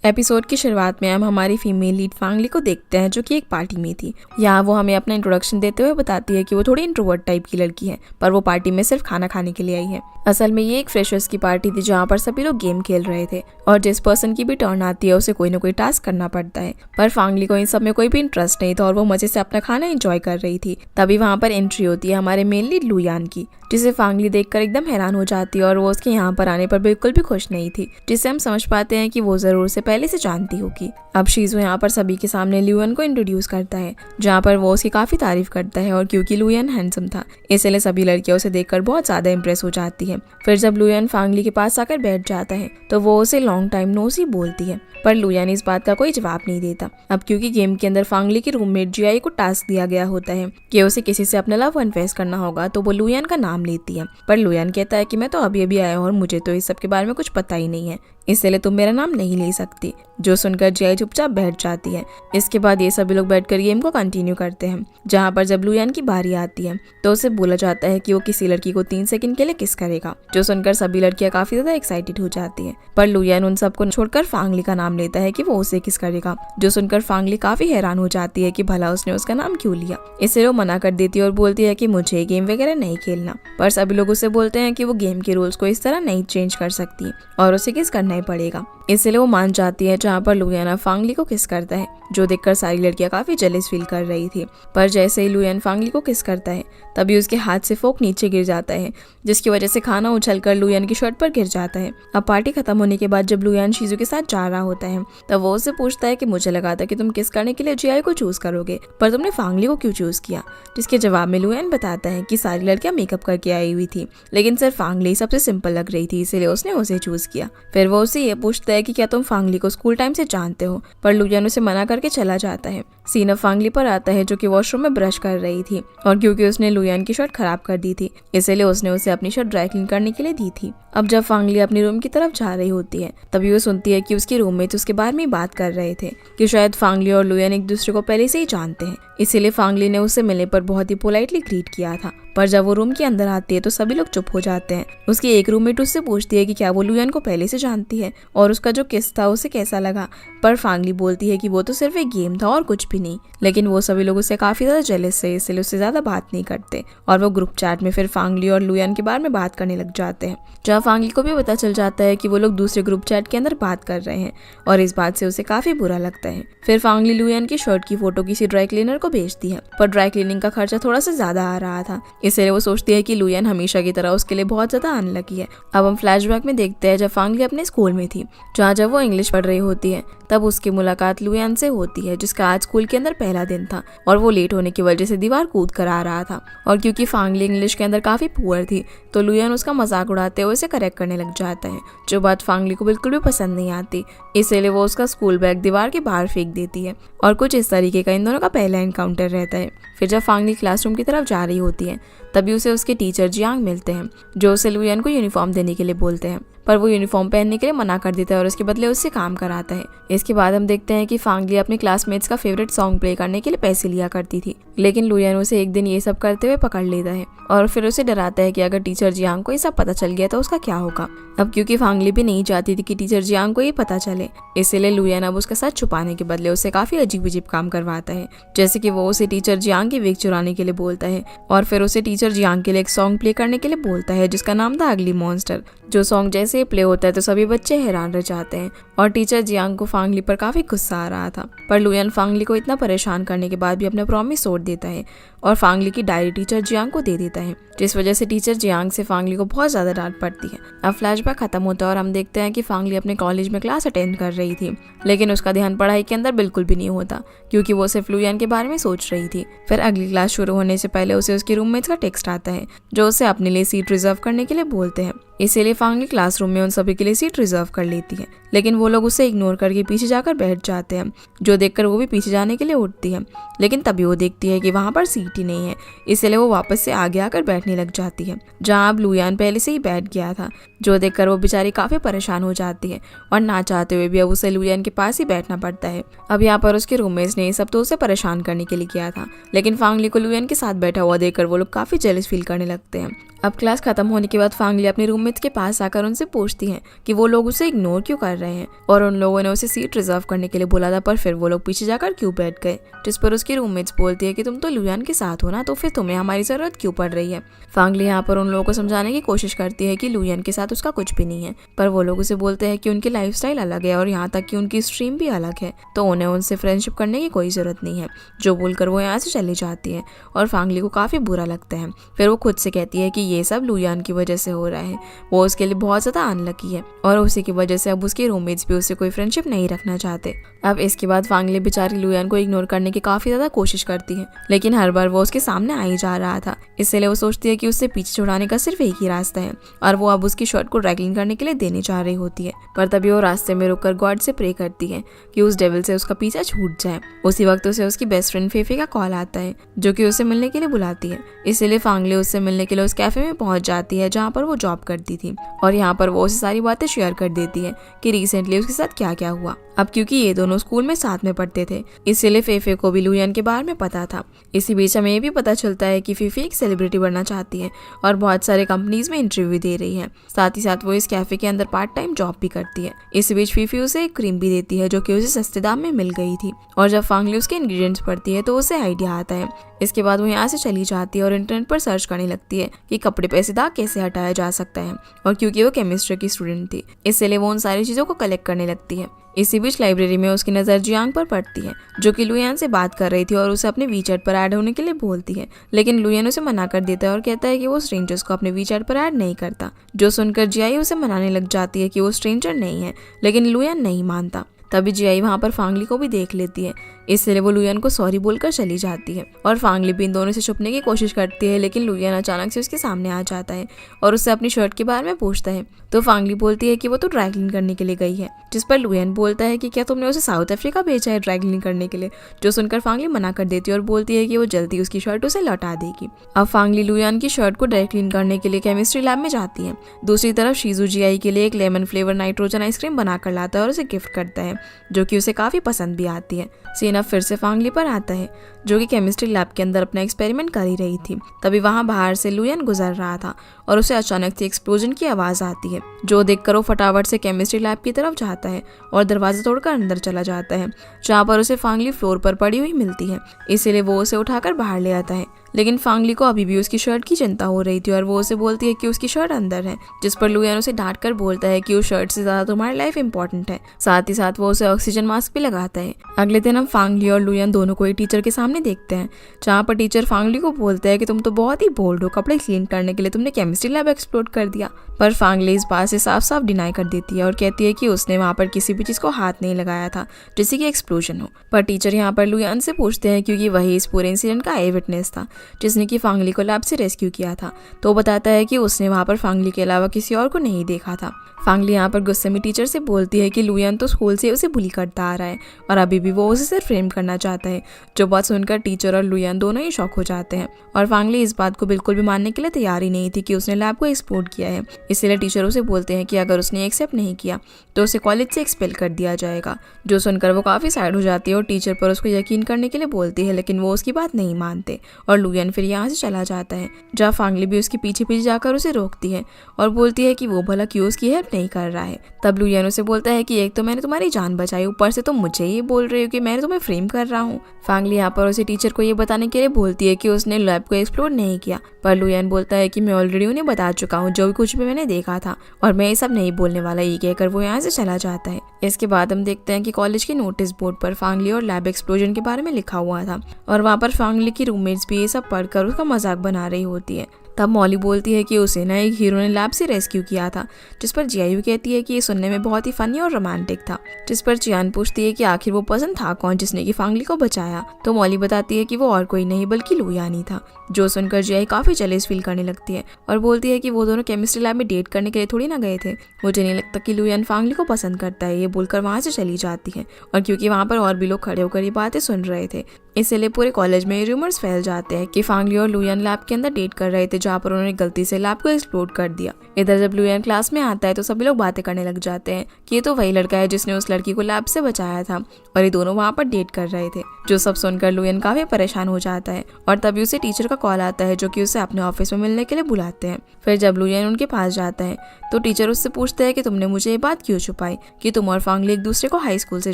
Episode की शुरुआत में हम हमारी फीमेल लीड फांगली को देखते हैं जो कि एक पार्टी में थी। यहाँ वो हमें अपना इंट्रोडक्शन देते हुए बताती है कि वो थोड़ी इंट्रोवर्ट टाइप की लड़की है, पर वो पार्टी में सिर्फ खाना खाने के लिए आई है। असल में ये एक फ्रेशर्स की पार्टी थी जहाँ पर सभी लोग गेम खेल रहे थे और जिस पर्सन की भी टर्न आती है उसे कोई ना कोई टास्क करना पड़ता है। पर फांगली को इन सब में कोई भी इंटरेस्ट नहीं था और वो मजे से अपना खाना एंजॉय कर रही थी। तभी वहाँ पर एंट्री होती है हमारे मेन लीड लुयान की, जिसे फांगली देखकर एकदम हैरान हो जाती है और वो उसके यहाँ पर आने पर बिल्कुल भी खुश नहीं थी, जिससे हम समझ पाते हैं कि वो जरूर से पहले से जानती होगी। अब शीजो यहाँ पर सभी के सामने लुयन को इंट्रोड्यूस करता है, जहाँ पर वो उसकी काफी तारीफ करता है और क्योंकि लुयन हैंडसम था इसलिए सभी लड़कियां उसे देखकर बहुत ज्यादा इंप्रेस हो जाती है। फिर जब लुयन फांगली के पास आकर बैठ जाता है तो वो उसे लॉन्ग टाइम नो सी बोलती है, पर लुयन इस बात का कोई जवाब नहीं देता। अब क्योंकि गेम के अंदर फांगली की रूममेट जियाई को टास्क दिया गया होता है कि उसे किसी से अपना लव कन्फेस करना होगा, तो वो लुयन का नाम लेती है। पर लुयन कहता है कि मैं तो अभी अभी आया हूँ और मुझे तो इस सब के बारे में कुछ पता ही नहीं है, इसलिए तुम मेरा नाम नहीं ले सकती। जो सुनकर जियाई चुपचाप बैठ जाती है। इसके बाद ये सभी लोग बैठकर गेम को कंटिन्यू करते हैं, जहाँ पर जब लुयन की बारी आती है तो उसे बोला जाता है कि वो किसी लड़की को 3 सेकंड के लिए किस करेगा। जो सुनकर सभी लड़कियां काफी ज्यादा एक्साइटेड हो जाती हैं, पर लुयन उन सबको छोड़कर फांगली का नाम लेता है कि वो उसे किस करेगा। जो सुनकर फांगली काफी हैरान हो जाती है कि भला उसने उसका नाम क्यों लिया। इससे वो मना कर देती है और बोलती है कि मुझे गेम वगैरह नहीं खेलना। पर सभी लोग उसे बोलते हैं कि वो गेम के रूल्स को इस तरह नहीं चेंज कर सकती और उसे किस करना ही पड़ेगा। इसलिए वो मान जाती है, जहाँ पर लुयन फांगली को किस करता है, जो देखकर सारी लड़कियां काफी जेलस फील कर रही थी। पर जैसे ही लुयन फांगली को किस करता है तभी उसके हाथ से फोक नीचे गिर जाता है, जिसकी वजह से खाना उछलकर लुयन की शर्ट पर गिर जाता है। अब पार्टी खत्म होने के बाद जब लुयन शीजू के साथ जा रहा होता है तब वो उससे पूछता है कि मुझे लगा था कि तुम किस करने के लिए जियाई को चूज करोगे, पर तुमने फांगली को क्यों चूज किया। जिसके जवाब में लुयन बताता है कि सारी लड़कियां मेकअप करके आई हुई थी, लेकिन सिर्फ फांगली सबसे सिंपल लग रही थी, इसलिए उसने उसे चूज किया। फिर वो उससे ये पूछता है कि क्या तुम फांगली को स्कूल टाइम से जानते हो, पर लुयन उसे मना करके चला जाता है। सीन अब फांगली पर आता है जो कि वॉशरूम में ब्रश कर रही थी और क्योंकि उसने लुयन की शर्ट खराब कर दी थी इसलिए उसने उसे अपनी शर्ट ड्राई क्लीन करने के लिए दी थी। अब जब फांगली अपनी रूम की तरफ जा रही होती है तभी वो सुनती है कि उसके रूममेट उसके बारे में बात कर रहे थे कि शायद फांगली और लुयन एक दूसरे को पहले से ही जानते हैं, इसीलिए फांगली ने उससे मिलने पर बहुत ही पोलाइटली ग्रीट किया था। पर जब वो रूम के अंदर आती है तो सभी लोग चुप हो जाते हैं। उसकी एक रूममेट उससे पूछती है कि क्या वो लुयन को पहले से जानती है और उसका जो किस था उसे कैसा लगा, पर फांगली बोलती है कि वो तो सिर्फ एक गेम था और कुछ भी नहीं। लेकिन वो सभी लोग उससे काफी ज्यादा जेलस है, इसलिए उससे ज्यादा बात नहीं करते और वो ग्रुप चैट में फिर फांगली और लुयन के बारे में बात करने लग जाते हैं, जहाँ फांगली को भी पता चल जाता है कि वो लोग दूसरे ग्रुप चैट के अंदर बात कर रहे हैं और इस बात से उसे काफी बुरा लगता है। फिर फांगली लुयन की शर्ट की फोटो किसी ड्राई क्लीनर को भेजती है, पर ड्राई क्लीनिंग का खर्चा थोड़ा सा ज्यादा आ रहा था, इसलिए वो सोचती है कि लुयन हमेशा की तरह उसके लिए बहुत ज्यादा अनलकी है। अब हम फ्लैशबैक में देखते हैं जब फांगली अपने स्कूल में थी, जहाँ जब वो इंग्लिश पढ़ रही होती है तब उसकी मुलाकात लुयन से होती है, जिसका आज स्कूल के अंदर पहला दिन था और वो लेट होने की वजह से दीवार कूद कर आ रहा था। और क्योंकि फांगली इंग्लिश के अंदर काफी पुअर थी तो लुयन उसका मजाक उड़ाते हुए उसे करेक्ट करने लग जाता है, जो बात फांगली को बिल्कुल भी पसंद नहीं आती, इसलिए वो उसका स्कूल बैग दीवार के बाहर फेंक देती है और कुछ इस तरीके का इन दोनों का पहला एनकाउंटर रहता है। फिर जब फांगली क्लासरूम की तरफ जा रही होती है तभी उसे उसके टीचर जियांग मिलते हैं, जो उसे लुयन को यूनिफॉर्म देने के लिए बोलते हैं, पर वो यूनिफॉर्म पहनने के लिए मना कर देता है और उसके बदले उससे काम कराता है। इसके बाद हम देखते हैं कि फांगली अपने क्लासमेट्स का फेवरेट सॉन्ग प्ले करने के लिए पैसे लिया करती थी, लेकिन लुयन उसे एक दिन ये सब करते हुए पकड़ लेता है और फिर उसे डराता है कि अगर टीचर जियांग को ये सब पता चल गया तो उसका क्या होगा। अब क्योंकि फांगली भी नहीं चाहती थी कि टीचर जियांग को ये पता चले, इसलिए लुयन अब उसका साथ छुपाने के बदले उससे काफी अजीब अजीब काम करवाता है, जैसे कि वो उसे टीचर जियांग की विग चुराने के लिए बोलता है और फिर उसे टीचर जियांग के लिए एक सॉन्ग प्ले करने के लिए बोलता है जिसका नाम था अगली मॉन्स्टर। जो सॉन्ग जैसे ही प्ले होता है तो सभी बच्चे हैरान रह जाते हैं और टीचर जियांग को फांगली पर काफी गुस्सा आ रहा था, पर लुयन फांगली को इतना परेशान करने के बाद भी अपना प्रॉमिस तोड़ देता है और फांगली की डायरी टीचर जियांग को दे देता है, जिस वजह से टीचर जियांग से फांगली को बहुत ज्यादा डांट पड़ती है। अब फ्लैशबैक खत्म होता है और हम देखते हैं कि फांगली अपने कॉलेज में क्लास अटेंड कर रही थी, लेकिन उसका ध्यान पढ़ाई के अंदर बिल्कुल भी नहीं होता क्योंकि वो सिर्फ लुयन के बारे में सोच रही थी। फिर अगली क्लास शुरू होने से पहले उसे उसके रूममेट्स का टेक्स्ट आता है जो उसे अपने लिए सीट रिजर्व करने के लिए बोलते हैं, इसीलिए फांगली क्लासरूम में उन सभी के लिए सीट रिजर्व कर लेती है, लेकिन वो लोग उसे इग्नोर करके पीछे जाकर बैठ जाते हैं, जो देखकर वो भी पीछे जाने के लिए उठती है, लेकिन तभी वो देखती है कि वहाँ पर सीट ही नहीं है, इसलिए वो वापस से आगे आकर बैठने लग जाती है, जहाँ अब लुयन पहले से ही बैठ गया था, जो देखकर देखकर वो बेचारी काफी परेशान हो जाती है और ना चाहते हुए भी अब उसे लुयान के पास ही बैठना पड़ता है। अब यहाँ पर उसके रूममेट्स ने ये सब तो उसे परेशान करने के लिए किया था, लेकिन फांगली को लुयान के साथ बैठा हुआ देखकर वो लोग काफी जेलस फील करने लगते हैं। अब क्लास खत्म होने के बाद फांगली अपने रूममेट्स के पास आकर उनसे पूछती है कि वो लोग उसे इग्नोर क्यों कर रहे हैं और उन लोगों ने उसे सीट रिजर्व करने के लिए बोला था, पर फिर वो लोग पीछे जाकर क्यों बैठ गए। जिस पर उसकी रूममेट्स बोलती है कि तुम तो लुयान के साथ हो ना, तो फिर तुम्हें हमारी जरूरत क्यों पड़ रही है। फांगली यहाँ पर उन लोगों को समझाने की कोशिश करती है कि लुयान के साथ उसका कुछ भी नहीं है, पर वो लोग उसे बोलते हैं कि उनकी लाइफस्टाइल अलग है और यहाँ तक कि उनकी स्ट्रीम भी अलग है, तो उन्हें उनसे फ्रेंडशिप करने की कोई जरूरत नहीं है। जो बोलकर वो यहाँ से चली जाती है और फांगली को काफी बुरा लगता है। फिर वो खुद से कहती है कि ये सब लुयान की वजह से हो रहा है, वो उसके लिए बहुत ज्यादा अनलकी है और उसी की वजह से अब उसके रूममेट्स भी उससे कोई फ्रेंडशिप नहीं रखना चाहते। अब इसके बाद फांगली बेचारी लुयान को इग्नोर करने की काफी ज्यादा कोशिश करती है, लेकिन हर बार वो उसके सामने आ ही जा रहा था। इसलिए वो सोचती है कि उससे पीछे छुड़ाने का सिर्फ एक ही रास्ता है और वो अब उसकी शर्ट को ड्राई क्लीन करने के लिए देने जा रही होती है। पर तभी वो रास्ते में रुककर गॉड से प्रे करती है कि उस डेविल से उसका पीछा छूट जाए। उसी वक्त उसे उसकी बेस्ट फ्रेंड फेफे का कॉल आता है, जो कि उसे मिलने के लिए बुलाती है। इसीलिए फांगली उससे मिलने के लिए उस कैफे में पहुंच जाती है जहाँ पर वो जॉब करती थी और यहाँ पर वो उसे सारी बातें शेयर कर देती है कि रिसेंटली उसके साथ क्या क्या हुआ। अब क्योंकि ये दोनों स्कूल में साथ में पढ़ते थे, इसीलिए फेफे को भी लुयान के बारे में पता था। इसी बीच हमें ये भी पता चलता है कि फेफे एक सेलिब्रिटी बनना चाहती है और बहुत सारे कंपनीज में इंटरव्यू दे रही है। साथ ही साथ वो इस कैफे के अंदर पार्ट टाइम जॉब भी करती है। इस बीच फीफी उसे एक क्रीम भी देती है जो कि उसे सस्ते दाम में मिल गई थी और जब फांगली उसके इंग्रेडिएंट्स पढ़ती है तो उसे आइडिया आता है। इसके बाद वो यहाँ से चली जाती है और इंटरनेट पर सर्च करने लगती है कि कपड़े पे से दाग कैसे हटाया जा सकता है, और क्योंकि वो केमिस्ट्री की स्टूडेंट थी इसलिए वो उन सारी चीजों को कलेक्ट करने लगती है। इसी बीच लाइब्रेरी में उसकी नज़र जियांग पर पड़ती है, जो कि लुयान से बात कर रही थी और उसे अपने वीचैट पर ऐड होने के लिए बोलती है, लेकिन लुयान उसे मना कर देता है और कहता है कि वो स्ट्रेंजर्स को अपने वीचैट पर ऐड नहीं करता। जो सुनकर जियाई उसे मनाने लग जाती है कि वो स्ट्रेंजर नहीं है, लेकिन लुयान नहीं मानता। तभी जियाई वहाँ पर फांगली को भी देख लेती है, इसलिए वो लुयान को सॉरी बोलकर चली जाती है और फांगली भी इन दोनों से छुपने की कोशिश करती है, लेकिन लुयान अचानक से उसके सामने आ जाता है और उससे अपनी शर्ट के बारे में पूछता है। तो फांगली बोलती है कि वो तो ड्राई क्लीन करने के लिए गई है, जिस पर लुयान बोलता है कि क्या तुमने उसे साउथ अफ्रीका भेजा है ड्राई क्लीन करने के लिए। जो सुनकर फांगली मना कर देती है और बोलती है कि वो जल्दी उसकी शर्ट उसे लौटा देगी। अब फांगली लुयान की शर्ट को ड्राई क्लीन करने के लिए केमिस्ट्री लैब में जाती है। दूसरी तरफ शीजू जियाई के लिए एक लेमन फ्लेवर नाइट्रोजन आइसक्रीम बनाकर लाता है और उसे गिफ्ट करता है, जो कि उसे काफी पसंद भी आती है। सीन अब फिर से फांगली पर आता है, जो कि केमिस्ट्री लैब के अंदर अपना एक्सपेरिमेंट कर ही रही थी। तभी वहां बाहर से लुयान गुजर रहा था और उसे अचानक से एक्सप्लोजन की आवाज आती है, जो देखकर वो फटाफट से केमिस्ट्री लैब की तरफ जाता है और दरवाजा तोड़कर अंदर चला जाता है, जहाँ पर उसे फांगली फ्लोर पर पड़ी हुई मिलती है। इसीलिए वो उसे उठाकर बाहर ले आता है, लेकिन फांगली को अभी भी उसकी शर्ट की चिंता हो रही थी और वो उसे बोलती है कि उसकी शर्ट अंदर है, जिस पर लुयान उसे डांट कर बोलता है कि उस शर्ट से ज्यादा तुम्हारी लाइफ इंपॉर्टेंट है। साथ ही साथ वो उसे ऑक्सीजन मास्क भी लगाता है। अगले दिन हम फांगली और लुयान दोनों को एक टीचर के सामने देखते हैं, जहाँ पर टीचर फांगली को बोलता है कि तुम तो बहुत ही बोल्ड हो, कपड़े क्लीन करने के लिए तुमने केमिस्ट्री लैब एक्सप्लोर कर दिया। पर फांगली इस बात से साफ साफ डिनाई कर देती है और कहती है कि उसने वहाँ पर किसी भी चीज को हाथ नहीं लगाया था जिससे कि एक्सप्लोजन हो। पर टीचर यहाँ पर लुयान से पूछते हैं, क्योंकि वही इस पूरे इंसिडेंट का आई विटनेस था जिसने कि फांगली को लैब से रेस्क्यू किया था, तो बताता है कि उसने वहाँ पर फांगली के अलावा किसी और को नहीं देखा था। फांगली यहाँ पर गुस्से में टीचर से बोलती है कि लुयान तो स्कूल से उसे बुली करता आ रहा है और अभी भी वो उसे सिर्फ फ्रेम करना चाहता है। जो बात सुनकर टीचर और लुयान दोनों ही शॉक हो जाते हैं और फांगली इस बात को बिल्कुल भी मानने के लिए तैयार ही नहीं थी कि उसने लैब को एक्सप्लोर किया है। इसलिए टीचर उसे बोलते हैं कि अगर उसने एक्सेप्ट नहीं किया तो उसे कॉलेज से एक्सपेल कर दिया जाएगा। जो सुनकर वो काफी सैड हो जाती है और टीचर पर उसको यकीन करने के लिए बोलती है, लेकिन वो उसकी बात नहीं मानते और लुयान फिर यहाँ से चला जाता है, जहाँ फांगली भी उसके पीछे पीछे जाकर उसे रोकती है और बोलती है कि वो भला क्यों उसकी हेल्प नहीं कर रहा है। तब लुयान उसे बोलता है कि एक तो मैंने तुम्हारी जान बचाई, ऊपर से तुम मुझे ये बोल रही हो कि मैंने तुम्हें फ्रेम कर रहा हूँ। फांगली यहाँ पर उसे टीचर को ये बताने के लिए बोलती है कि उसने लैब को एक्सप्लोर नहीं किया, पर लुयान बोलता है कि मैं ऑलरेडी उन्हें बता चुका हूँ जो भी कुछ भी मैंने देखा था और मैं ये सब नहीं बोलने वाला। ये कहकर वो यहाँ से चला जाता है। इसके बाद हम देखते हैं कि कॉलेज की नोटिस बोर्ड पर फांगली और लैब एक्सप्लोजन के बारे में लिखा हुआ था और वहाँ पर फांगली की रूममेट्स भी ये सब पढ़कर उसका मजाक बना रही होती है। तब मॉली बोलती है कि उसे ना एक हीरो ने लैब से रेस्क्यू किया था, जिस पर जियायू कहती है कि ये सुनने में बहुत ही फनी और रोमांटिक था। जिस पर चियान पूछती है कि आखिर वो पर्सन था कौन जिसने की फांगली को बचाया, तो मॉली बताती है कि वो और कोई नहीं बल्कि लुयान ही था। जो सुनकर जियाई काफी जेलस फील करने लगती है और बोलती है कि वो दोनों केमिस्ट्री लैब में डेट करने के लिए थोड़ी ना गए थे, मुझे नहीं लगता कि लुयान फांगली को पसंद करता है। ये बोलकर वहां से चली जाती है और क्योंकि वहां पर और भी लोग खड़े होकर ये बातें सुन रहे थे, इसलिए पूरे कॉलेज में रूमर्स फैल जाते हैं कि फांगली और लुयान लैब के अंदर डेट कर रहे थे, जहाँ पर उन्होंने गलती से लैब को एक्सप्लोड कर दिया। इधर जब लुयान क्लास में आता है तो सभी लोग बातें करने लग जाते हैं कि ये तो वही लड़का है जिसने उस लड़की को लैब से बचाया था और ये दोनों वहाँ पर डेट कर रहे थे। जो सब सुनकर लुयान काफी परेशान हो जाता है और तभी उसे टीचर का कॉल आता है जो कि उसे अपने ऑफिस में मिलने के लिए बुलाते हैं। फिर जब लुयान उनके पास जाता है तो टीचर उससे पूछते हैं कि तुमने मुझे ये बात क्यों छुपाई कि तुम और फांगली एक दूसरे को हाई स्कूल से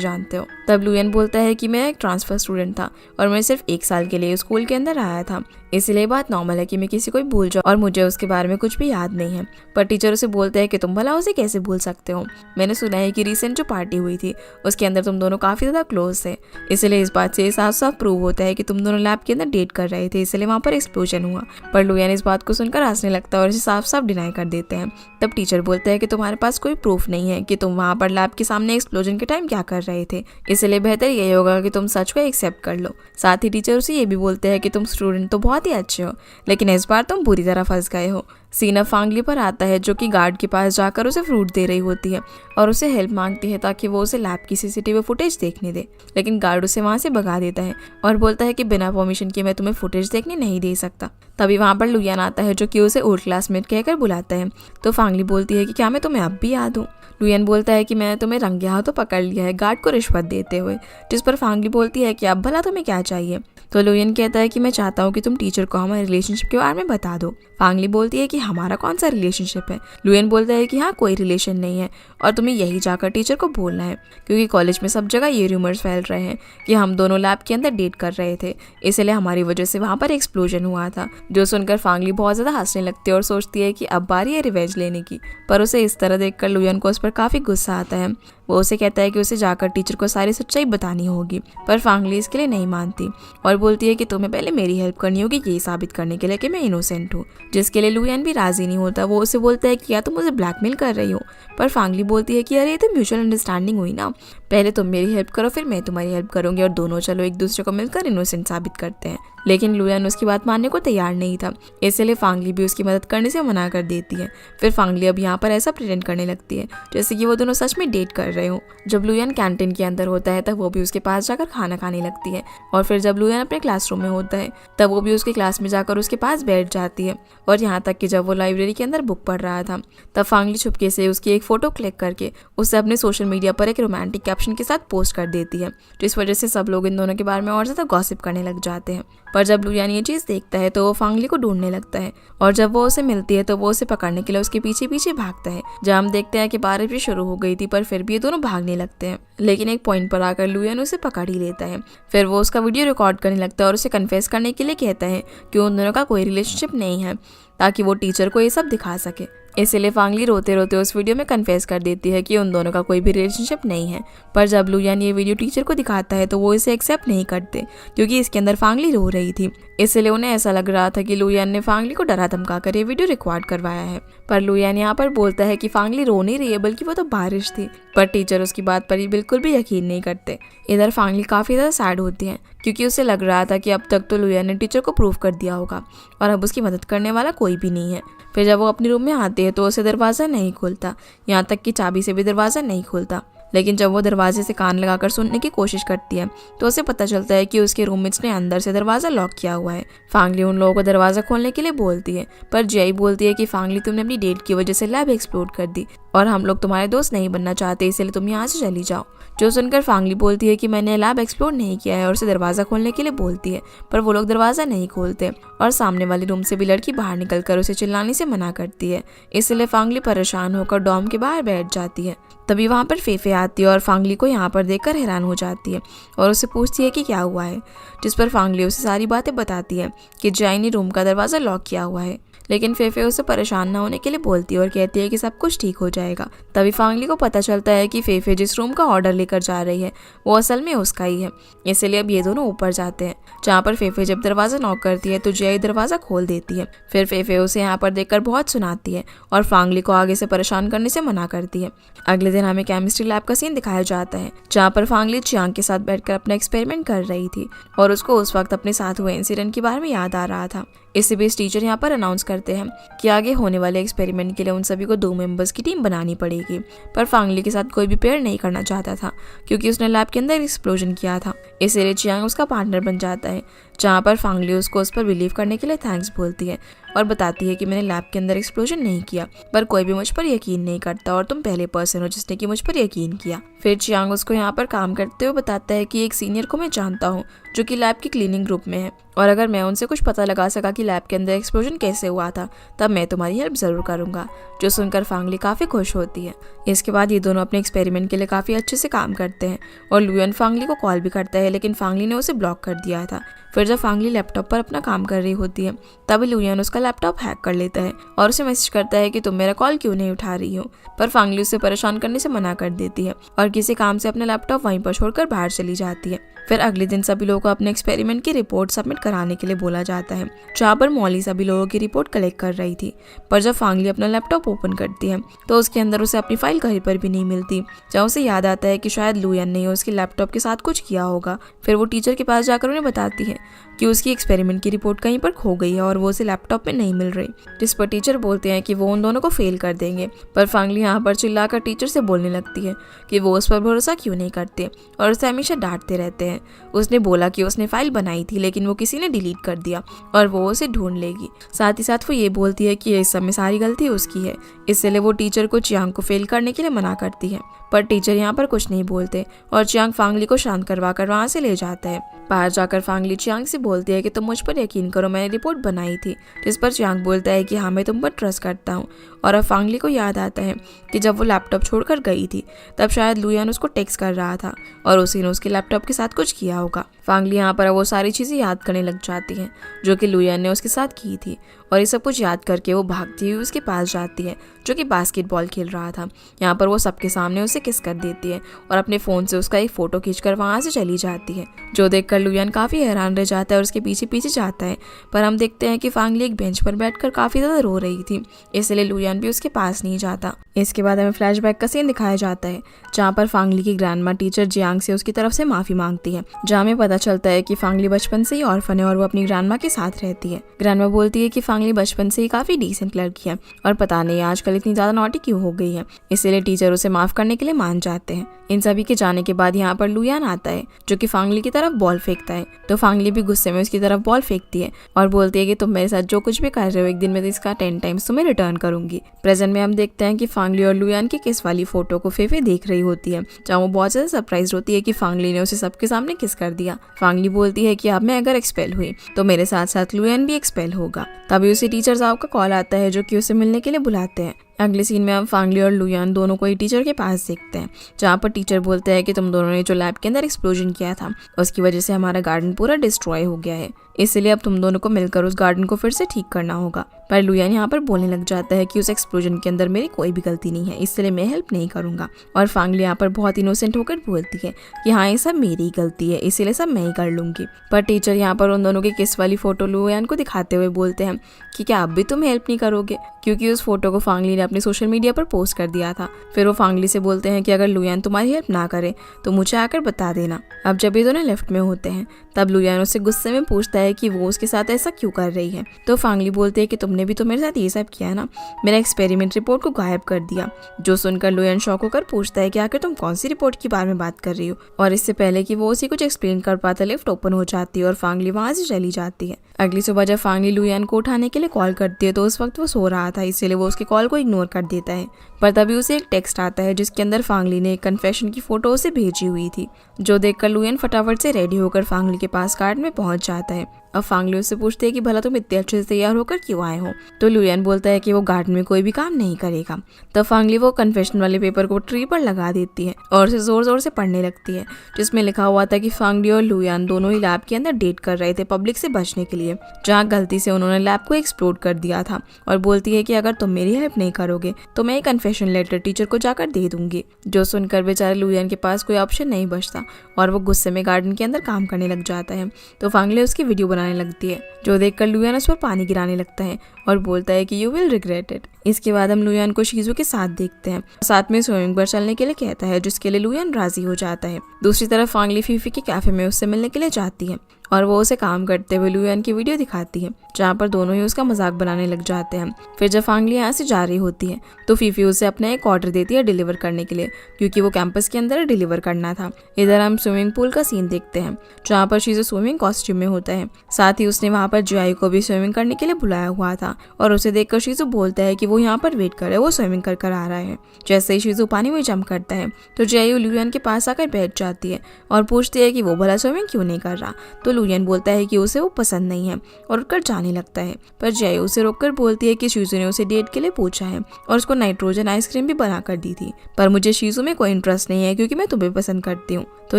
जानते हो। तब लुयान बोलता है कि मैं एक ट्रांसफर स्टूडेंट था और मैं सिर्फ 1 साल के लिए स्कूल के अंदर आया था, इसलिए बात नॉर्मल है कि मैं किसी को भूल जाऊँ और मुझे उसके बारे में कुछ भी याद नहीं है। पर टीचर उसे बोलते हैं कि तुम भला उसे कैसे भूल सकते हो, मैंने सुना है कि रिसेंट जो पार्टी हुई थी उसके अंदर तुम दोनों काफी ज्यादा क्लोज थे, इसलिए इस बात से साफ साफ प्रूव होता है कि तुम दोनों लैब के अंदर डेट कर रहे थे, इसलिए वहाँ पर एक्सप्लोजन हुआ। पर लुयान इस बात को सुनकर हंसने लगता है और इसे साफ साफ डिनाई कर देते हैं। तब टीचर बोलते हैं कि तुम्हारे पास कोई प्रूफ नहीं है कि तुम वहाँ पर लैब के सामने एक्सप्लोजन के टाइम क्या कर रहे थे, इसलिए बेहतर यही होगा कि तुम सच को एक्सेप्ट कर लो। साथ ही टीचर उसे ये भी बोलते हैं कि तुम स्टूडेंट तो बहुत ही अच्छे हो, लेकिन इस बार तुम बुरी तरह फंस गए हो। सीन अब फांगली पर आता है जो कि गार्ड के पास जाकर उसे फ्रूट दे रही होती है और उसे हेल्प मांगती है ताकि वो उसे लैब की सीसीटीवी फुटेज देखने दे, लेकिन गार्ड उसे वहां से भगा देता है और बोलता है कि बिना परमिशन के मैं तुम्हें फुटेज देखने नहीं दे सकता। तभी वहां पर लुयान आता है जो कि उसे ओल्ड क्लासमेट कहकर बुलाता है। तो फांगली बोलती है कि क्या मैं तुम्हें अब भी याद हूँ। लुयान बोलता है कि मैंने तुम्हें रंगे हाथों पकड़ लिया है गार्ड को रिश्वत देते हुए, जिस पर फांगली बोलती है कि अब भला तुम्हें क्या चाहिए। तो लुयान कहता है कि मैं चाहता हूँ कि तुम टीचर को हमारे रिलेशनशिप के बारे में बता दो। फांगली बोलती है कि हमारा कौन सा रिलेशनशिप है। लुयान बोलता है कि हाँ कोई रिलेशन नहीं है और तुम्हें यही जाकर टीचर को बोलना है, क्योंकि कॉलेज में सब जगह ये रूमर्स फैल रहे हैं कि हम दोनों लैब के अंदर डेट कर रहे थे, इसलिए हमारी वजह से वहाँ पर एक्सप्लोजन हुआ था। जो सुनकर फांगली बहुत ज्यादा हंसने लगती है और सोचती है कि अब बारी है रिवेंज लेने की। पर उसे इस तरह देखकर लुयान को उस पर काफी गुस्सा आता है। वो उसे कहता है कि उसे जाकर टीचर को सारी सच्चाई बतानी होगी, पर फांगली इसके लिए नहीं मानती और बोलती है कि तुम्हें पहले मेरी हेल्प करनी होगी ये साबित करने के लिए कि मैं इनोसेंट हूँ, जिसके लिए लुयान भी राजी नहीं होता। वो उसे बोलता है कि या तुम मुझे ब्लैकमेल कर रही हो, पर फांगली बोलती है कि अरे ये तो म्यूचुअल अंडरस्टैंडिंग हुई ना, पहले तुम मेरी हेल्प करो फिर मैं तुम्हारी हेल्प करूंगी और दोनों चलो एक दूसरे को मिलकर इनोसेंट साबित करते हैं। लेकिन लुयान उसकी बात मानने को तैयार नहीं था, इसलिए फांगली भी उसकी मदद करने से मना कर देती है। फिर फांगली अब यहाँ पर ऐसा प्रिटेंड करने लगती है जैसे कि वो दोनों सच में डेट कर रहे हो। जब लुयान कैंटीन के अंदर होता है तब वो भी उसके पास जाकर खाना खाने लगती है और फिर जब लुयान अपने क्लासरूम में होता है तब वो भी उसके क्लास में जाकर उसके पास बैठ जाती है। और यहाँ तक कि जब वो लाइब्रेरी के अंदर बुक पढ़ रहा था तब फांगली छुपके से उसकी एक फोटो क्लिक करके उसे अपने सोशल मीडिया पर एक रोमांटिक कैप्शन के साथ पोस्ट कर देती है, जिस वजह से सब लोग इन दोनों के बारे में और ज्यादा गॉसिप करने लग जाते हैं। पर जब लुयान ये चीज देखता है तो वो फांगली को ढूंढने लगता है और जब वो उसे मिलती है तो वो उसे पकड़ने के लिए उसके पीछे पीछे भागता है। जब हम देखते हैं कि बारिश भी शुरू हो गई थी पर फिर भी ये दोनों भागने लगते हैं, लेकिन एक पॉइंट पर आकर लुयान उसे पकड़ ही लेता है। फिर वो उसका वीडियो रिकॉर्ड करने लगता है और उसे कन्फेस करने के लिए कहता है कि उन दोनों का कोई रिलेशनशिप नहीं है, ताकि वो टीचर को ये सब दिखा सके। इसलिए फांगली रोते रोते उस वीडियो में कन्फेस कर देती है कि उन दोनों का कोई भी रिलेशनशिप नहीं है। पर जब लुयान ये वीडियो टीचर को दिखाता है तो वो इसे एक्सेप्ट नहीं करते, क्योंकि इसके अंदर फांगली रो रही थी। इसलिए उन्हें ऐसा लग रहा था कि लुयान ने फांगली को डरा धमका कर ये वीडियो रिकॉर्ड करवाया है। पर लुयान यहाँ पर बोलता है कि फांगली रो नहीं रही है बल्कि वो तो बारिश थी। पर टीचर उसकी बात पर ही बिल्कुल भी यकीन नहीं करते। इधर फांगली काफी ज्यादा सैड होती है, क्योंकि उसे लग रहा था कि अब तक तो लुयान ने टीचर को प्रूव कर दिया होगा और अब उसकी मदद करने वाला कोई भी नहीं है। फिर जब वो अपने रूम में आती है तो उसे दरवाज़ा नहीं खुलता, यहाँ तक कि चाबी से भी दरवाज़ा नहीं खुलता। लेकिन जब वो दरवाजे से कान लगाकर सुनने की कोशिश करती है तो उसे पता चलता है कि उसके रूममेट्स ने अंदर से दरवाज़ा लॉक किया हुआ है। फांगली उन लोगों को दरवाज़ा खोलने के लिए बोलती है, पर जय बोलती है कि फांगली तुमने अपनी डेट की वजह से लैब एक्सप्लोर कर दी और हम लोग तुम्हारे दोस्त नहीं बनना चाहते, इसलिए तुम यहाँ से चली जाओ। जो सुनकर फांगली बोलती है कि मैंने लैब एक्सप्लोर नहीं किया है और उसे दरवाज़ा खोलने के लिए बोलती है, पर वो लोग दरवाज़ा नहीं खोलते और सामने वाले रूम से भी लड़की बाहर निकलकर उसे चिल्लाने से मना करती है। इसलिए फांगली परेशान होकर डॉर्म के बाहर बैठ जाती है। तभी वहाँ पर फेफे आती है और फांगली को यहाँ पर देखकर हैरान हो जाती है और उससे पूछती है कि क्या हुआ है, जिस पर फांगली उसे सारी बातें बताती है कि जय ने रूम का दरवाज़ा लॉक किया हुआ है। लेकिन फेफे उसे परेशान न होने के लिए बोलती है और कहती है कि सब कुछ ठीक हो जाएगा। तभी फांगली को पता चलता है कि फेफे जिस रूम का ऑर्डर लेकर जा रही है वो असल में उसका ही है। इसलिए अब ये दोनों ऊपर जाते हैं, जहाँ पर फेफे जब दरवाज़ा नॉक करती है तो जय दरवाज़ा खोल देती है। फिर फेफे उसे यहाँ पर देखकर बहुत सुनाती है और फांगली को आगे से परेशान करने से मना करती है। अगले दिन हमें केमिस्ट्री लैब का सीन दिखाया जाता है, जहाँ पर फांगली चियांग के साथ बैठकर अपना एक्सपेरिमेंट कर रही थी और उसको उस वक्त अपने साथ हुए इंसिडेंट के बारे में याद आ रहा था। इसी बीच टीचर यहाँ पर अनाउंस करते हैं कि आगे होने वाले एक्सपेरिमेंट के लिए उन सभी को 2 मेंबर्स की टीम बनानी पड़ेगी। पर फांगली के साथ कोई भी पेयर नहीं करना चाहता था, क्योंकि उसने लैब के अंदर एक्सप्लोजन किया था। इसीलिए चियांग उसका पार्टनर बन जाता है, जहाँ पर फांगली उसको उस पर बिलीव करने के लिए थैंक्स बोलती है और बताती है कि मैंने लैब के अंदर एक्सप्लोजन नहीं किया, पर कोई भी मुझ पर यकीन नहीं करता और तुम पहले पर्सन हो जिसने कि मुझ पर यकीन किया। फिर चियांग उसको यहाँ पर काम करते हुए बताता है कि एक सीनियर को मैं जानता हूँ जो कि लैब की क्लीनिंग ग्रुप में है, और अगर मैं उनसे कुछ पता लगा सका कि लैब के अंदर एक्सप्लोजन कैसे हुआ था तब मैं तुम्हारी हेल्प ज़रूर करूँगा। जो सुनकर फांगली काफ़ी खुश होती है। इसके बाद ये दोनों अपने एक्सपेरिमेंट के लिए काफ़ी अच्छे से काम करते हैं और लुयन फांगली को कॉल भी करता है, लेकिन फांगली ने उसे ब्लॉक कर दिया था। फिर जब फांगली लैपटॉप पर अपना काम कर रही होती है तभी लुयन उसका लैपटॉप हैक कर लेता है और उसे मैसेज करता है कि तुम मेरा कॉल क्यों नहीं उठा रही हो, पर फांगली उसे परेशान करने से मना कर देती है और किसी काम से अपना लैपटॉप वहीं पर छोड़कर बाहर चली जाती है। फिर अगले दिन सभी लोगों को अपने एक्सपेरिमेंट की रिपोर्ट सबमिट कराने के लिए बोला जाता है, जहाँ पर मॉली सभी लोगों की रिपोर्ट कलेक्ट कर रही थी। पर जब फांगली अपना लैपटॉप ओपन करती है तो उसके अंदर उसे अपनी फाइल कहीं पर भी नहीं मिलती, जहाँ उसे याद आता है कि शायद लुयन ने उसके लैपटॉप के साथ कुछ किया होगा। फिर वो टीचर के पास जाकर उन्हें बताती है कि उसकी एक्सपेरिमेंट की रिपोर्ट कहीं पर खो गई है और वो उसे लैपटॉप में नहीं मिल रही, जिस पर टीचर बोलते हैं कि वो उन दोनों को फेल कर देंगे। पर फांगली यहाँ पर चिल्लाकर टीचर से बोलने लगती है कि वो उस पर भरोसा क्यों नहीं करते और उसे हमेशा डांटते रहते हैं। उसने बोला कि उसने फाइल बनाई थी लेकिन वो किसी ने डिलीट कर दिया और वो उसे ढूंढ लेगी। साथ ही साथ वो ये बोलती है कि इस सब में सारी गलती उसकी है, इसलिए वो टीचर को चियांग को फेल करने के लिए मना करती है। पर टीचर यहाँ पर कुछ नहीं बोलते और चियांग फांगली को शांत करवा कर वहाँ से ले जाता है। बाहर जाकर फांगली चियांग से बोलती है कि तुम मुझ पर यकीन करो, मैंने रिपोर्ट बनाई थी, जिस पर चियांग बोलता है कि हाँ मैं तुम पर ट्रस्ट करता हूँ। और अब फांगली को याद आता है कि जब वो लैपटॉप छोड़कर गई थी तब शायद लुयन उसको टेक्स्ट कर रहा था और उसी ने उसके लैपटॉप के साथ कुछ किया होगा। फांगली यहाँ पर वो सारी चीज़ें याद करने लग जाती हैं जो कि लुयन ने उसके साथ की थी, और ये सब कुछ याद करके वो भागती हुई उसके पास जाती है जो कि बास्केटबॉल खेल रहा था। यहाँ पर वो सबके सामने उसे किस कर देती है और अपने फ़ोन से उसका एक फ़ोटो खींचकर वहाँ से चली जाती है, जो देखकर लुयन काफ़ी हैरान रह जाता है और उसके पीछे पीछे जाता है। पर हम देखते हैं कि फांगली एक बेंच पर बैठकर काफ़ी ज़्यादा रो रही थी, इसलिए लुयन भी उसके पास नहीं जाता। इसके बाद हमें फ्लैशबैक का सीन दिखाया जाता है जहाँ पर फांगली की ग्रैंडमा टीचर जियांग से उसकी तरफ से माफ़ी मांगती है, जहाँ हमें पता चलता है कि फांगली बचपन से ही ऑर्फन है और वो अपनी ग्रैंडमा के साथ रहती है। ग्रैंडमा बोलती है कि फांगली बचपन से ही काफ़ी डिसेंट लड़की है और पता नहीं आजकल इतनी ज़्यादा नॉटी क्यों हो गई है, इसीलिए टीचर उसे माफ़ करने के लिए मान जाते हैं। इन सभी के जाने के बाद यहाँ पर लुयान आता है जो कि फांगली की तरफ बॉल फेंकता है, तो फांगली भी गुस्से में उसकी तरफ बॉल फेंकती है और बोलती है कि तुम मेरे साथ जो कुछ भी कर रहे हो एक दिन में तो इसका 10 टाइम्स तुम्हें रिटर्न करूंगी। प्रेजेंट में हम देखते हैं कि फांगली और लुयान की किस वाली फोटो को फेफे देख रही होती है, जहाँ वो बहुत ज़्यादा सरप्राइज होती है कि फांगली ने उसे सबके सामने किस कर दिया। फांगली बोलती है कि अब मैं अगर एक्सपेल हुई तो मेरे साथ साथ लुयान भी एक्सपेल होगा। तभी उसे टीचर साहब का कॉल आता है जो कि उसे मिलने के लिए बुलाते हैं। अगले सीन में हम फांगली और लुयान दोनों को ही टीचर के पास देखते हैं, जहाँ पर टीचर बोलते हैं कि तुम दोनों ने जो लैब के अंदर एक्सप्लोजन किया था उसकी वजह से हमारा गार्डन पूरा डिस्ट्रॉय हो गया है, इसलिए अब तुम दोनों को मिलकर उस गार्डन को फिर से ठीक करना होगा। पर लुयान यहाँ पर बोलने लग जाता है कि उस एक्सप्लोजन के अंदर मेरी कोई भी गलती नहीं है, इसलिए मैं हेल्प नहीं करूँगा। और फांगली यहाँ पर बहुत इनोसेंट होकर बोलती है कि हाँ ये सब मेरी ही गलती है, इसीलिए सब मैं ही कर लूँगी। पर टीचर यहाँ पर उन दोनों की किस वाली फोटो लुयान को दिखाते हुए बोलते हैं कि क्या अब भी तुम हेल्प नहीं करोगे, क्योंकि उस फोटो को फांगली ने अपने सोशल मीडिया पर पोस्ट कर दिया था। फिर वो फांगली से बोलते हैं कि अगर लुयान तुम्हारी हेल्प ना करे तो मुझे आकर बता देना। अब जब ये दोनों लेफ्ट में होते हैं तब लुयान उससे गुस्से में पूछता है कि वो उसके साथ ऐसा क्यों कर रही है, तो फांगली बोलती है कि तुमने भी तो मेरे साथ ये सब किया ना, मेरा एक्सपेरिमेंट रिपोर्ट को गायब कर दिया। जो सुनकर लुयान शॉक होकर पूछता है कि आखिर तुम कौन सी रिपोर्ट के बारे में बात कर रही हो, और इससे पहले कि वो उसे कुछ एक्सप्लेन कर पाता लिफ्ट ओपन हो जाती है और फांगली वहां से चली जाती है। अगली सुबह जब फांगली लुयान को उठाने के लिए कॉल करती है तो उस वक्त वो सो रहा था, इसीलिए वो उसके कॉल को इग्नोर कर देता है। पर तभी उसे एक टेक्स्ट आता है जिसके अंदर फांगली ने एक कन्फेशन की फोटो उसे भेजी हुई थी, जो देखकर लुयान फटाफट से रेडी होकर फांगली के पास गार्डन में पहुंच जाता है। अब फांगली उससे पूछती है कि भला तुम इतने अच्छे से तैयार होकर क्यों आए हो, तो लुयान बोलता है कि वो गार्डन में कोई भी काम नहीं करेगा। तब फांगली वो कन्फेशन वाले पेपर को ट्री पर लगा देती है और उसे जोर जोर से पढ़ने लगती है, जिसमें लिखा हुआ था कि फांगली और लुयान दोनों ही लैब के अंदर डेट कर रहे थे पब्लिक से बचने के लिए, जहाँ गलती से उन्होंने लैब को एक्सप्लोड कर दिया था। और बोलती है कि अगर तुम मेरी हेल्प नहीं करोगे तो मैं एक कन्फेशन लेटर टीचर को जाकर दे दूंगी। जो सुनकर बेचारे लुयान के पास कोई ऑप्शन नहीं बचता और वो गुस्से में गार्डन के अंदर काम करने लग जाता है। तो फांगली उसकी वीडियो बनाने लगती है, जो देखकर लुयान उस पर पानी गिराने लगता है और बोलता है कि यू विल रिग्रेट इट। इसके बाद हम लुयान को शीजू के साथ देखते हैं, साथ में स्विमिंग पर चलने के लिए कहता है, जिसके लिए लुयान राजी हो जाता है। दूसरी तरफ फांग ली फीफी के कैफे में उससे मिलने के लिए जाती है और वो उसे काम करते हुए लुयान की वीडियो दिखाती है, जहाँ पर दोनों ही उसका मजाक बनाने लग जाते हैं। फिर जब फांग ली यहाँ से जा रही होती है तो फीफी उसे अपना एक ऑर्डर देती है डिलीवर करने के लिए, क्योंकि वो कैंपस के अंदर डिलीवर करना था। इधर हम स्विमिंग पूल का सीन देखते हैं, जहाँ पर शीजू स्विमिंग कॉस्ट्यूम में होता है। साथ ही उसने वहाँ पर जियाई को भी स्विमिंग करने के लिए बुलाया हुआ था और उसे देखकर शीजू बोलता है कि वो यहाँ पर वेट करे, वो स्विमिंग कर आ रहा है। जैसे ही शीजू पानी में जंप करता है तो जियाई लुयान के पास आकर बैठ जाती है और पूछती है कि वो भला स्विमिंग क्यों नहीं कर रहा। तो लुयान बोलता है कि उसे वो पसंद नहीं है और उठकर जाने लगता है, पर जियाई उसे रोककर बोलती है कि शीजू ने उसे डेट के लिए पूछा है और उसको नाइट्रोजन आइसक्रीम भी बना कर दी थी, पर मुझे शीजू में कोई इंटरेस्ट नहीं है क्योंकि मैं तुम्हें पसंद करती हूँ। तो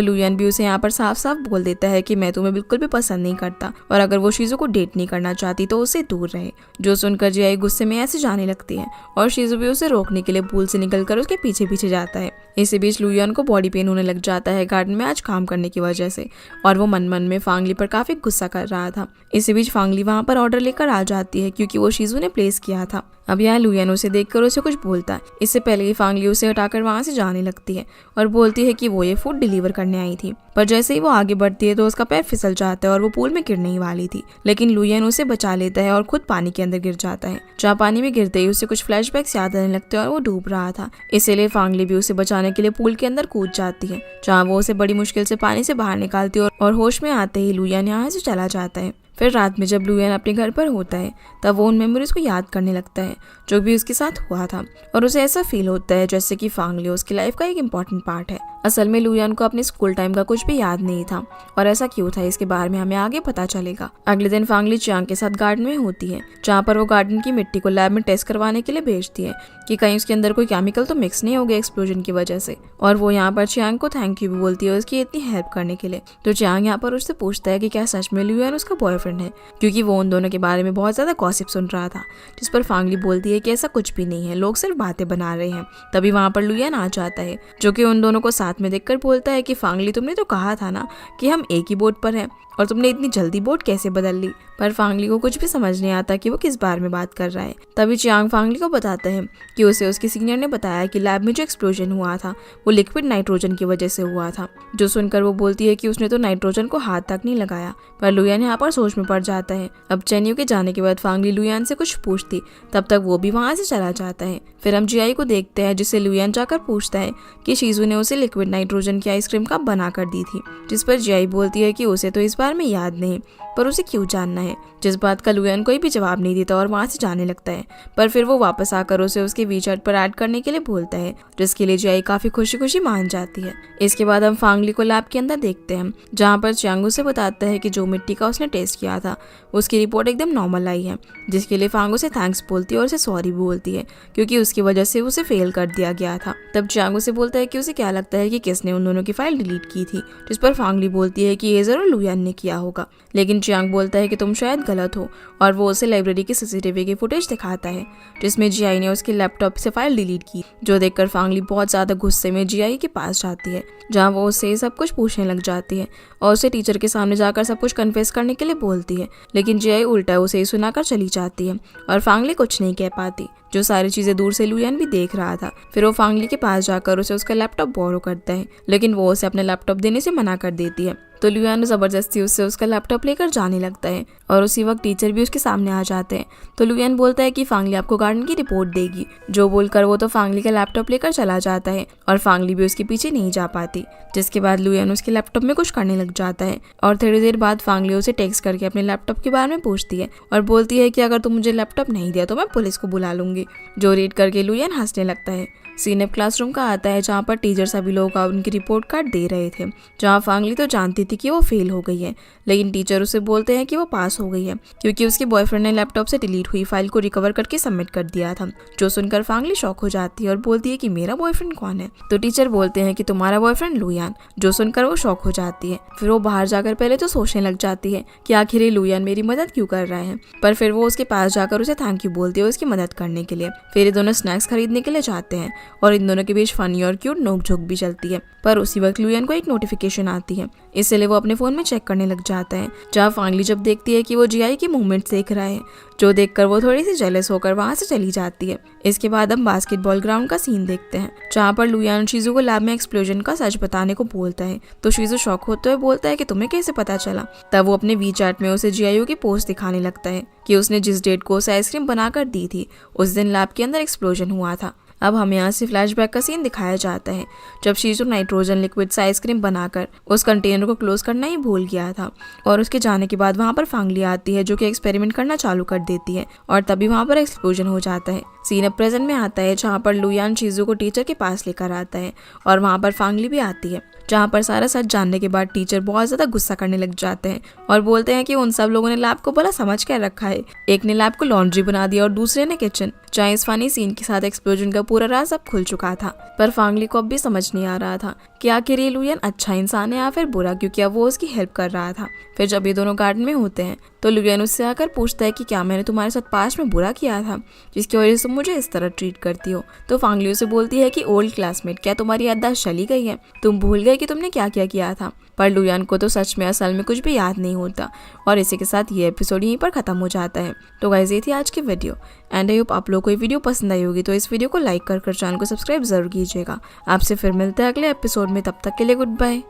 लुयान भी उसे यहाँ पर साफ साफ बोल देता है कि मैं तुम्हें बिल्कुल भी पसंद नहीं करता और अगर वो शीजू को डेट नहीं करना चाहती तो उससे दूर रहे। जो सुनकर जियाई गुस्से में ऐसे जाने लगती है और शीजू भी उसे रोकने के लिए पूल से निकलकर उसके पीछे पीछे जाता है। इसी बीच लुयान को बॉडी पेन होने लग जाता है गार्डन में आज काम करने की वजह से, और वो मन मन में फांगली पर काफी गुस्सा कर रहा था। इसी बीच फांगली वहाँ पर ऑर्डर लेकर आ जाती है क्योंकि वो शीजू ने प्लेस किया था। अब यहाँ लुयान उसे देखकर उसे कुछ बोलता है। इससे पहले ही फांगली उसे हटाकर वहाँ से जाने लगती है और बोलती है कि वो ये फूड डिलीवर करने आई थी, पर जैसे ही वो आगे बढ़ती है तो उसका पैर फिसल जाता है और वो पूल में गिरने ही वाली थी, लेकिन लुयान उसे बचा लेता है और खुद पानी के अंदर गिर जाता है। जहाँ पानी में गिरते ही उसे कुछ फ्लैशबैक्स याद आने लगते हैं और वो डूब रहा था, इसीलिए फांगली भी उसे बचाने के लिए पूल के अंदर कूद जाती है, जहाँ वो उसे बड़ी मुश्किल से पानी से बाहर निकालती है और होश में आते ही लुयान यहाँ से चला जाता है। फिर रात में जब लुयान अपने घर पर होता है तब वो उन मेमोरीज को याद करने लगता है जो भी उसके साथ हुआ था, और उसे ऐसा फील होता है जैसे कि फांगली उसकी लाइफ का एक इम्पॉर्टेंट पार्ट है। असल में लुयान को अपने स्कूल टाइम का कुछ भी याद नहीं था, और ऐसा क्यों था इसके बारे में हमें आगे पता चलेगा। अगले दिन फांगली चियांग के साथ गार्डन में होती है, जहाँ पर वो गार्डन की मिट्टी को लैब में टेस्ट करवाने के लिए भेजती है कि कहीं उसके अंदर कोई केमिकल तो मिक्स नहीं हो गया एक्सप्लोजन की वजह से। और वो यहाँ पर चियांग को थैंक यू भी बोलती है उसकी इतनी हेल्प करने के लिए। तो चियांग यहाँ पर उससे पूछता है कि क्या सच में लुयान उसका बॉयफ्रेंड है, क्योंकि वो उन दोनों के बारे में बहुत ज्यादा गॉसिप सुन रहा था। जिस पर फांगली बोलती है कि ऐसा कुछ भी नहीं है, लोग सिर्फ बातें बना रहे हैं। तभी वहाँ पर लुयान आ जाता है, जो कि उन दोनों को साथ में देखकर बोलता है कि फांगली तुमने तो कहा था ना कि हम एक ही बोट पर हैं, और तुमने इतनी जल्दी बोट कैसे बदल ली। पर फांगली को कुछ भी समझ नहीं आता कि वो किस बारे में बात कर रहा है। तभी चियांग फांगली को बताता है कि उसे उसके सीनियर ने बताया कि लैब में जो एक्सप्लोजन हुआ था वो लिक्विड नाइट्रोजन की वजह से हुआ था। जो सुनकर वो बोलती है कि उसने तो नाइट्रोजन को हाथ तक नहीं लगाया, पर लुयान यहाँ पर सोच में पड़ जाता है। अब चेन्यू के जाने के बाद फांगली लुयान से कुछ पूछती, तब तक वो भी वहाँ से चला जाता है। फिर हम जियाई को देखते हैं, जिससे लुयान जाकर पूछता है कि शीजू ने उसे लिक्विड नाइट्रोजन की आइसक्रीम कब बना कर दी थी, जिस पर जियाई बोलती है कि उसे तो इस बार में याद नहीं, पर उसे क्यों जानना है। जिस बात का लुयान कोई भी जवाब नहीं देता और वहाँ से जाने लगता है, पर फिर वो वापस आकर उसे उसके वीचैट पर ऐड करने के लिए बोलता है, जिसके लिए जियाई काफी खुशी खुशी मान जाती है। इसके बाद हम फांगली को लैब के अंदर देखते हैं, जहाँ पर चियांग से बताता है कि जो मिट्टी का उसने टेस्ट किया था उसकी रिपोर्ट एकदम नॉर्मल आई है, जिसके लिए फांग उसे थैंक्स बोलती है और उसे सॉरी बोलती है क्योंकि उसकी वजह से उसे फेल कर दिया गया था। तब चियांग उसे बोलता है कि उसे क्या लगता है कि किसने उन दोनों की फाइल डिलीट की थी, जिस पर फांगली बोलती है कि ये जरूर लुयान ने किया होगा, लेकिन चियांग बोलता है कि तुम शायद गलत हो, और वो उसे लाइब्रेरी की सीसीटीवी की फुटेज दिखाता है जिसमें जियाई ने उसके लैपटॉप से फाइल डिलीट की। जो देखकर फांगली बहुत ज्यादा गुस्से में जियाई के पास जाती है, जहाँ वो उससे सब कुछ पूछने लग जाती है और उसे टीचर के सामने जाकर सब कुछ कन्फेस करने के लिए बोलती है, लेकिन जियाई उल्टा उसे सुनाकर चली जाती है और फांगली कुछ नहीं कह पाती। जो सारी चीजें दूर से लुयान भी देख रहा था। फिर वो फांगली के पास जाकर उसे उसका लैपटॉप बोरो करता है, लेकिन वो उसे अपना लैपटॉप देने से मना कर देती है। तो लुयान जबरदस्ती उससे उसका लैपटॉप लेकर जाने लगता है और उसी वक्त टीचर भी उसके सामने आ जाते हैं। तो लुयान बोलता है कि फांगली आपको गार्डन की रिपोर्ट देगी। जो बोलकर वो तो फांगली का लैपटॉप लेकर चला जाता है और फांगली भी उसके पीछे नहीं जा पाती, जिसके बाद लुयान उसके लैपटॉप में कुछ करने लग जाता है और थोड़ी देर बाद फांगली उसे टेक्स्ट करके अपने लैपटॉप के बारे में पूछती है और बोलती है कि अगर तुम मुझे लैपटॉप नहीं दिया तो मैं पुलिस को बुला लूंगी। जो रीड करके लुयान हंसने लगता है। सीन अब क्लासरूम का आता है, जहाँ पर टीचर सभी लोग उनकी रिपोर्ट कार्ड दे रहे थे, जहाँ फांगली तो जानती थी कि वो फेल हो गई है, लेकिन टीचर उसे बोलते हैं कि वो पास हो गई है क्योंकि उसके बॉयफ्रेंड ने लैपटॉप से डिलीट हुई फाइल को रिकवर करके सबमिट कर दिया था। जो सुनकर फांगली शॉक हो जाती है और बोलती है कि मेरा बॉयफ्रेंड कौन है। तो टीचर बोलते हैं कि तुम्हारा बॉयफ्रेंड लुयान। जो सुनकर वो शॉक हो जाती है। फिर वो बाहर जाकर पहले तो सोचने लग जाती है कि आखिर ये लुयान मेरी मदद क्यों कर रहा है, पर फिर वो उसके पास जाकर उसे थैंक यू बोलती है उसकी मदद करने के लिए। फिर ये दोनों स्नैक्स खरीदने के लिए जाते हैं और इन दोनों के बीच फनी और क्यूट नोक-झोंक भी चलती है। पर उसी वक्त लुयान को एक नोटिफिकेशन आती है, इसलिए वो अपने फोन में चेक करने लग जाता है, जहाँ फांगली जब देखती है कि वो जियाई की मूवमेंट्स देख रहा है, जो देखकर वो थोड़ी सी जेलस होकर वहाँ से चली जाती है। इसके बाद हम बास्केटबॉल ग्राउंड का सीन देखते हैं, जहाँ पर लुयान शीजू को लैब में एक्सप्लोजन का सच बताने को बोलता है, तो शीजू शॉक होते हुए बोलता है कि तुम्हें कैसे पता चला। तब वो अपने वी चैट में उसे जियायू की पोस्ट दिखाने लगता है कि उसने जिस डेट को उसे आइसक्रीम बनाकर दी थी उस दिन लैब के अंदर एक्सप्लोजन हुआ था। अब हमें यहाँ से फ्लैशबैक का सीन दिखाया जाता है, जब शीजू नाइट्रोजन लिक्विड से आइसक्रीम बनाकर उस कंटेनर को क्लोज करना ही भूल गया था, और उसके जाने के बाद वहाँ पर फांगली आती है जो कि एक्सपेरिमेंट करना चालू कर देती है, और तभी वहाँ पर एक्सप्लोजन हो जाता है। सीन अब प्रेजेंट में आता है, जहाँ पर लुयान शीजू को टीचर के पास लेकर आता है, और वहाँ पर फांगली भी आती है, जहाँ पर सारा सच जानने के बाद टीचर बहुत ज़्यादा गुस्सा करने लग जाते हैं और बोलते हैं कि उन सब लोगों ने लैब को भला समझ कर रखा है, एक ने लैब को लॉन्ड्री बना दिया और दूसरे ने किचन। जहाँ इस फनी सीन के साथ एक्सप्लोजन का पूरा राज अब खुल चुका था, पर फांगली को अब भी समझ नहीं आ रहा था कि आखिर ये लुयान अच्छा इंसान है या फिर बुरा, क्योंकि अब वो उसकी हेल्प कर रहा था। फिर जब ये दोनों गार्डन में होते हैं तो लुयान उससे आकर पूछता है कि क्या मैंने तुम्हारे साथ पास्ट में बुरा किया था जिसकी वजह से तुम मुझे इस तरह ट्रीट करती हो। तो फांगली उसे बोलती है कि ओल्ड क्लासमेट, क्या तुम्हारी याददाश्त चली गई है, तुम भूल गए कि तुमने क्या क्या किया था। पर लुयान को तो सच में असल में कुछ भी याद नहीं होता। और इसी के साथ ये एपिसोड यहीं पर खत्म हो जाता है। तो गाइस, ये थी आज की वीडियो एंड आई होप आप लोगों को ये वीडियो पसंद आई होगी, तो इस वीडियो को लाइक कर चैनल को सब्सक्राइब जरूर कीजिएगा। आपसे फिर मिलते हैं अगले एपिसोड में, तब तक के लिए गुड बाय।